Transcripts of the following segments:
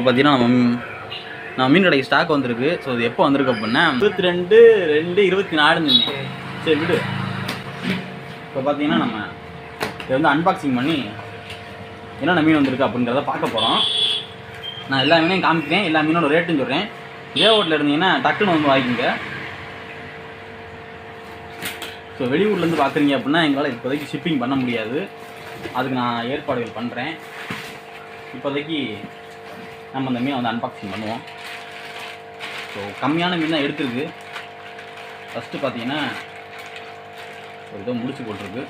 பார்த்தீங்கன்னா நம்ம மீன் கடைக்கு ஸ்டாக் வந்திருக்கு. ஸோ இது எப்போ வந்திருக்கு அப்படின்னா 22/2/24 சரி விடு. இப்போ பார்த்தீங்கன்னா நம்ம இதை வந்து அன்பாக்சிங் பண்ணி என்னென்ன மீன் வந்திருக்கு அப்படிங்கிறத பார்க்க போகிறோம். நான் எல்லா மீனையும் காமிக்கிறேன், எல்லா மீனோட ரேட்டுன்னு சொல்கிறேன். இதே ஹோட்டலில் இருந்தீங்கன்னா டக்குன்னு வந்து வாங்கிக்கோங்க. ஸோ வெளியூர்லேருந்து பார்க்குறீங்க அப்படின்னா எங்களால் இப்போதைக்கு ஷிப்பிங் பண்ண முடியாது, அதுக்கு நான் ஏற்பாடுகள் பண்ணுறேன். இப்போதைக்கு நம்ம அந்த மீனை வந்து அன்பாக்சிங் பண்ணுவோம். ஸோ கம்மியான மீன் தான் எடுத்துருக்கு. ஃபஸ்ட்டு பார்த்தீங்கன்னா ஒரு இதை முடிச்சு போட்டிருக்கு.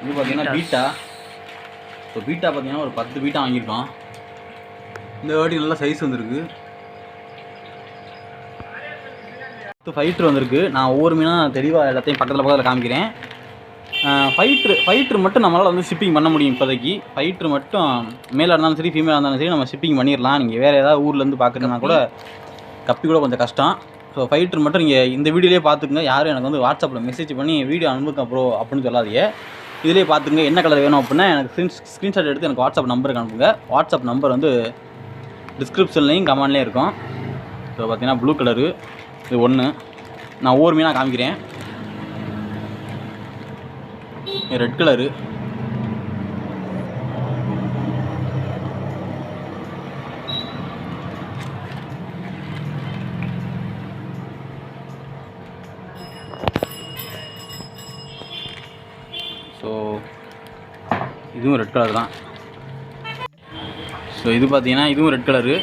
இது பார்த்தீங்கன்னா பீட்டா. ஸோ பீட்டா பார்த்தீங்கன்னா ஒரு 10 பீட்டா வாங்கியிருக்கோம். இந்த வாட்டி நல்லா சைஸ் வந்துருக்கு. 10 ஃபைட்ரு வந்திருக்கு. நான் ஒவ்வொரு மீனாக தெளிவாக எல்லாத்தையும் பக்கத்தில் காமிக்கிறேன். ஃபைட்ரு மட்டும் நம்மளால் வந்து ஷிப்பிங் பண்ண முடியும் இப்போதைக்கு. ஃபைட்ரு மட்டும் மேலாக இருந்தாலும் சரி ஃபீமேலாக இருந்தாலும் சரி நம்ம ஷிப்பிங் பண்ணிடலாம். நீங்கள் வேறு ஏதாவது ஊர்லேருந்து பார்க்குறதுனா கூட கப்பி கூட கொஞ்சம் கஷ்டம். ஸோ ஃபைட்ரு மட்டும் நீங்கள் இந்த வீடியோலேயே பார்த்துக்குங்க. யாரும் எனக்கு வந்து வாட்ஸ்அப்பில் மெசேஜ் பண்ணி வீடியோ அனுப்புங்க ப்ரோ அப்படின்னு சொல்லாதீங்க. இதிலே பார்த்துங்க என்ன கலர் வேணும் அப்படின்னா எனக்கு ஸ்க்ரீன்ஷாட் எடுத்து எனக்கு வாட்ஸ்அப் நம்பருக்கு அனுப்புங்க. வாட்ஸ்அப் நம்பர் வந்து டிஸ்கிரிப்ஷன்லேயும் கமெண்ட்லேயும் இருக்கும். ஸோ பார்த்தீங்கன்னா ப்ளூ கலரு இது ஒன்று. நான் ஒவ்வொரு மீனாக காமிக்கிறேன். ரெட் கலரு, ஸோ இதுவும் ரெட் கலர் தான். ஸோ இது பார்த்தீங்கன்னா இதுவும் ரெட் கலரு.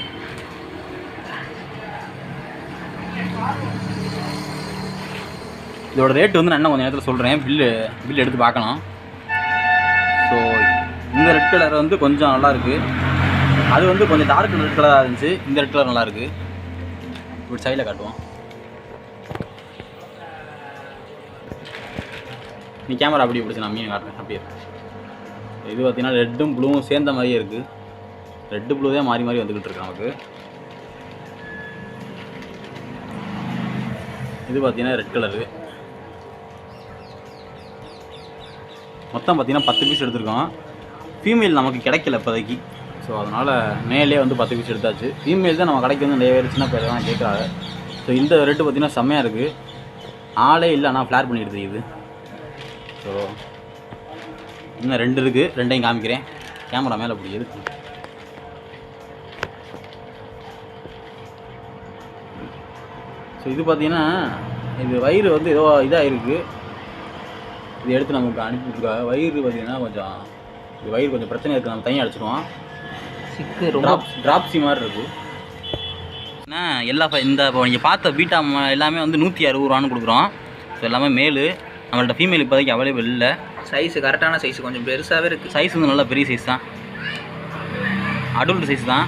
இதோட ரேட்டு வந்து நான் என்ன கொஞ்சம் நேரத்தில் சொல்கிறேன். பில்லு எடுத்து பார்க்கணும். ஸோ இந்த ரெட் கலர் வந்து கொஞ்சம் நல்லாயிருக்கு. அது வந்து கொஞ்சம் டார்க் ரெட் கலராக இருந்துச்சு. இந்த ரெட் கலர் நல்லாயிருக்கு. இப்படி சைடில் காட்டுவோம். நீ கேமரா அப்படி பிடிச்சி நான் மீன் காட்டுறேன் அப்படியே இருக்கு. இது பார்த்தீங்கன்னா ரெட்டும் ப்ளூவும் சேர்ந்த மாதிரியே இருக்குது. ரெட்டு ப்ளூ தான் மாறி மாறி வந்துக்கிட்டு இருக்கு நமக்கு. இது பார்த்தீங்கன்னா ரெட் கலரு. மொத்தம் பார்த்தீங்கன்னா 10 பீஸ் எடுத்துருக்கோம். ஃபீமேல் நமக்கு கிடைக்கல இப்போதைக்கு. ஸோ அதனால் மேலே வந்து 10 பீஸ் எடுத்தாச்சு. ஃபீமேல் தான் நம்ம கடைக்கு வந்து நிறைய பேர் சின்ன பேர் தான் கேட்குறாங்க. ஸோ இந்த ரேட்டு பார்த்தீங்கன்னா செம்மையாக இருக்குது. ஆளே இல்லை ஆனால் ஃப்ளார் பண்ணிட்டு இது. ஸோ இன்னும் 2 இருக்குது. 2ஐயும் காமிக்கிறேன். கேமரா மேலே அப்படி இருக்கு. ஸோ இது பார்த்தீங்கன்னா இது வயிறு வந்து ஏதோ இதாக இருக்குது. இது எடுத்து நமக்கு அனுப்பிவிட்ருக்காங்க. வயிறு பார்த்தீங்கன்னா கொஞ்சம் இது வயிறு கொஞ்சம் பிரச்சனை இருக்குது. நம்ம தனியாக அடிச்சிடுவோம். சிக்கு ரொம்ப ட்ராப்ஸி மாதிரி இருக்குது. ஏன்னா எல்லா இந்த நீங்கள் பார்த்த பீட்டா எல்லாமே வந்து 160 ரூபான்னு கொடுக்குறோம். ஸோ எல்லாமே மேலு. நம்மள்ட்ட ஃபீமேல் இப்போதைக்கு அவைலபிள் இல்லை. சைஸு கரெக்டான சைஸு கொஞ்சம் பெருசாகவே இருக்குது. சைஸ் வந்து நல்லா பெரிய சைஸ் தான். அடல்ட் சைஸ் தான்.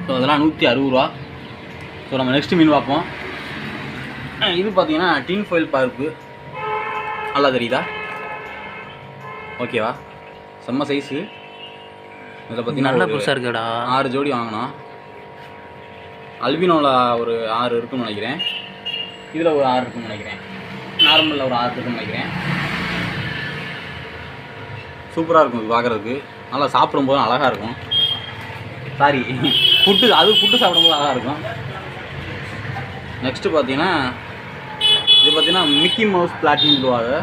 ஸோ அதெல்லாம் 160 ரூபா. ஸோ நம்ம நெக்ஸ்ட் மீன் பார்ப்போம். இது பார்த்தீங்கன்னா டின் ஃபாயில் பார்ப்பு. நல்லா தெரியுதா? ஓகேவா? செம்ம சைஸு. இதில் பார்த்தீங்கன்னா நல்லா புதுசாக இருக்குடா. 6 ஜோடி வாங்கினோம். அல்பினோவில் ஒரு 6 இருக்குன்னு நினைக்கிறேன். இதில் ஒரு 6 இருக்குன்னு நினைக்கிறேன். நார்மலில் ஒரு 6 இருக்குன்னு நினைக்கிறேன். சூப்பராக இருக்கும் இது பார்க்குறதுக்கு. நல்லா சாப்பிடும்போது அழகாக இருக்கும். சாரி ஃபுட்டு சாப்பிடும்போது அழகாக இருக்கும். நெக்ஸ்ட்டு பார்த்தீங்கன்னா இது பார்த்தீங்கன்னா மிக்கி மவுஸ் பிளாட்டினம் சொல்லுவாங்க.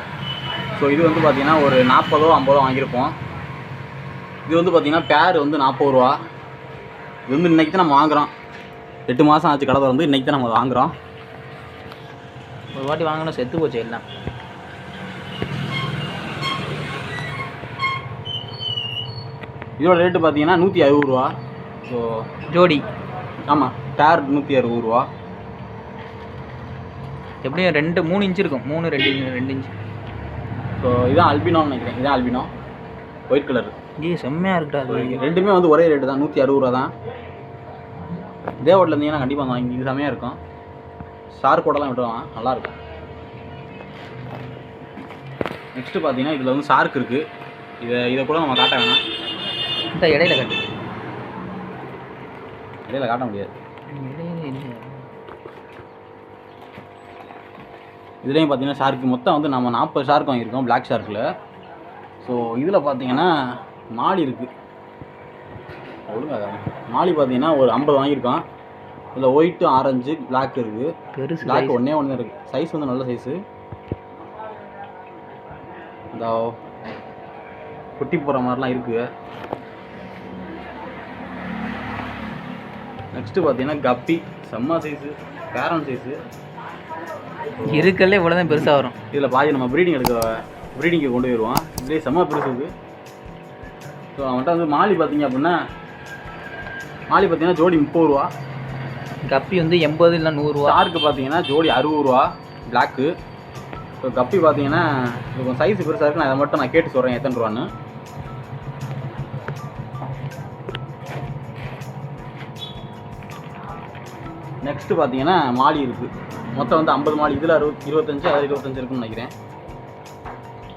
ஸோ இது வந்து பார்த்தீங்கன்னா ஒரு 40 50 வாங்கியிருப்போம். இது வந்து பார்த்தீங்கன்னா பேர் வந்து 40 ரூபா. இது வந்து இன்றைக்கி தான் நம்ம வாங்குகிறோம். 8 மாதம் ஆச்சு கடை வந்து இன்றைக்கி தான் நம்ம வாங்குகிறோம். ஒரு வாட்டி வாங்கினா செத்து போச்சு எல்லாம். இதோட ரேட்டு பார்த்தீங்கன்னா 160 ரூபா. ஸோ ஜோடி. ஆமாம், பேர் 160 ரூபா. எப்படியும் 3 இன்ச்சு இருக்கும். 2 இன்ச்சு. ஸோ இதான் அல்பினோன்னு நினைக்கிறேன். இதான் அல்பினோ ஒயிட் கலர். செம்மையாக இருக்குடா. அது ரெண்டுமே வந்து ஒரே ரேட்டு தான், 160 ரூபா தான். இதே ஹோட்டலில் இருந்தீங்கன்னா கண்டிப்பாக வாங்கி. இது செம்மையாக இருக்கும். ஷார்க்கோடலாம் விட்டுருவாங்க, நல்லாயிருக்கும். நெக்ஸ்ட்டு பார்த்தீங்கன்னா இதில் வந்து ஷார்க் இருக்குது. இதை கூட நம்ம காட்ட வேணாம். இந்த இடையில கட்டு. இடையில காட்ட முடியாது. இதுலேயும் பார்த்தீங்கன்னா ஷார்க்கு மொத்தம் வந்து நம்ம 40 ஷார்க் வாங்கியிருக்கோம் பிளாக் ஷார்க்கில். ஸோ இதில் பார்த்தீங்கன்னா மாலி இருக்குது. ஒழுங்காக மாலி பார்த்தீங்கன்னா ஒரு 50 வாங்கியிருக்கோம். இதில் ஒயிட்டு, ஆரஞ்சு, பிளாக் இருக்குது. பெருசு பிளாக் ஒன்றே இருக்குது. சைஸ் வந்து நல்ல சைஸு. இந்த குட்டி போகிற மாதிரிலாம் இருக்குது. நெக்ஸ்ட்டு பார்த்தீங்கன்னா கப்பி செம்ம சைஸு, பேரன் சைஸு. இருக்கல்ல இவ்வளோ தான் பெருசாக வரும். இதில் பாதி நம்ம ப்ரீடிங்க்கு கொண்டு போயிடுவோம். இதுலேயே செம்ம பெருசு இருக்குது. ஸோ அவன்கிட்ட வந்து மாலி பார்த்தீங்க அப்படின்னா ஜோடி 30 ரூபா. கப்பி வந்து 80 இல்லை 100 ரூபா. ஷார்க்கு பார்த்தீங்கன்னா ஜோடி 60 ரூபா பிளாக்கு. ஸோ கப்பி பார்த்தீங்கன்னா இது கொஞ்சம் சைஸ் பெருசாக இருக்குது. நான் இதை மட்டும் நான் கேட்டு சொல்கிறேன் எத்தனை ரூபான்னு. நெக்ஸ்ட்டு பார்த்தீங்கன்னா மாலி இருக்குது. மொத்தம் வந்து 50 மாலி. இதில் 25 அதில் 25 இருக்குன்னு நினைக்கிறேன்.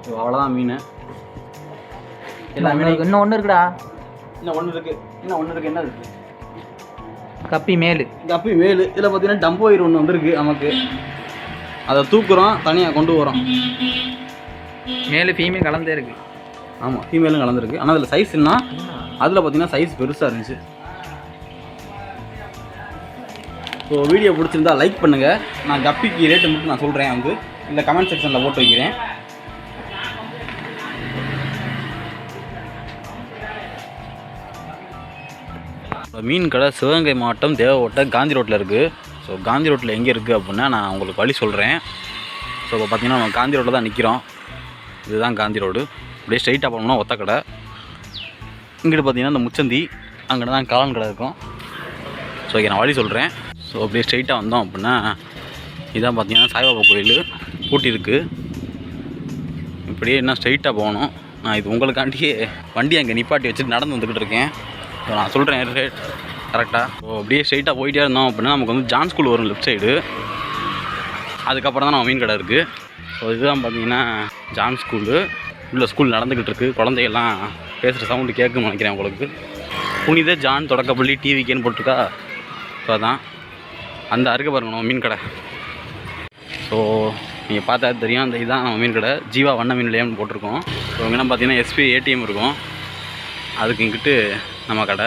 ஸோ அவ்வளோதான் மீன். எல்லா மீன் இன்னும் ஒன்று இருக்குடா. இன்னும் ஒன்று இருக்குது. என்ன இருக்குது? கப்பி மேலு. கப்பி மேலு. இதில் பார்த்தீங்கன்னா டம்போ ஒயர் ஒன்று வந்துருக்கு நமக்கு. அதை தூக்குறோம், தனியாக கொண்டு வரோம். மேலு ஃபீமேல் கலந்தே இருக்குது. ஆமாம், ஃபீமேலும் கலந்துருக்கு. ஆனால் அதில் சைஸ்ன்னா அதில் பார்த்தீங்கன்னா சைஸ் பெருசாக இருந்துச்சு. ஸோ வீடியோ பிடிச்சிருந்தா லைக் பண்ணுங்கள். நான் கப்பிக்கு ரேட்டு மட்டும் நான் சொல்கிறேன் வந்து இந்த கமெண்ட் செக்ஷனில் போட்டு வைக்கிறேன். மீன் கடை சிவகங்கை மாவட்டம் தேவகோட்டை காந்தி ரோட்டில் இருக்குது. ஸோ காந்தி ரோட்டில் எங்கே இருக்குது அப்படின்னா நான் உங்களுக்கு வழி சொல்கிறேன். ஸோ இப்போ பார்த்தீங்கன்னா நம்ம காந்தி ரோட்டில் தான் நிற்கிறோம். இதுதான் காந்தி ரோடு. அப்படியே ஸ்ட்ரைட்டாக போனோம்னா ஒத்த கடை. இங்கிட்டு பார்த்தீங்கன்னா இந்த முச்சந்தி, அங்கே தான் காளான் கடை இருக்கும். ஸோ இங்கே நான் வழி சொல்கிறேன். ஸோ அப்படியே ஸ்ட்ரைட்டாக வந்தோம் அப்படின்னா இதான் பார்த்தீங்கன்னா சாய்பாபா கோயில் பூட்டி இருக்குது. இப்படியே என்ன ஸ்ட்ரைட்டாக போகணும். நான் இது உங்களுக்காண்டியே வண்டி அங்கே நிப்பாட்டி வச்சுட்டு நடந்து வந்துக்கிட்டு இருக்கேன். ஸோ நான் சொல்கிறேன் ரேட் கரெக்டாக. ஸோ அப்படியே ஸ்ட்ரைட்டாக போயிட்டே இருந்தோம் அப்படின்னா நமக்கு வந்து ஜான் ஸ்கூல் வரும் லெஃப்ட் சைடு. அதுக்கப்புறம் தான் நம்ம மீன் கடை இருக்குது. ஸோ இதுதான் பார்த்தீங்கன்னா ஜான் ஸ்கூலு. உள்ள ஸ்கூல் நடந்துக்கிட்டு இருக்குது. குழந்தைகள்லாம் பேசுகிற சவுண்டு கேட்குன்னு நினைக்கிறேன் உங்களுக்கு. புனித ஜான் தொடக்கப்பள்ளி டிவிக்கேன்னு போட்டிருக்கா. ஸோ அதான் அந்த அருகே பாருங்க நம்ம மீன் கடை. ஸோ நீங்கள் பார்த்தா தெரியும், அந்த இதுதான் நம்ம மீன் கடை. ஜீவா வண்ண மீன் நிலையம்னு போட்டிருக்கோம். ஸோ இங்கே பார்த்தீங்கன்னா எஸ்பி ஏடிஎம் இருக்கும். அதுக்கு இங்கிட்டு நம்ம கடை.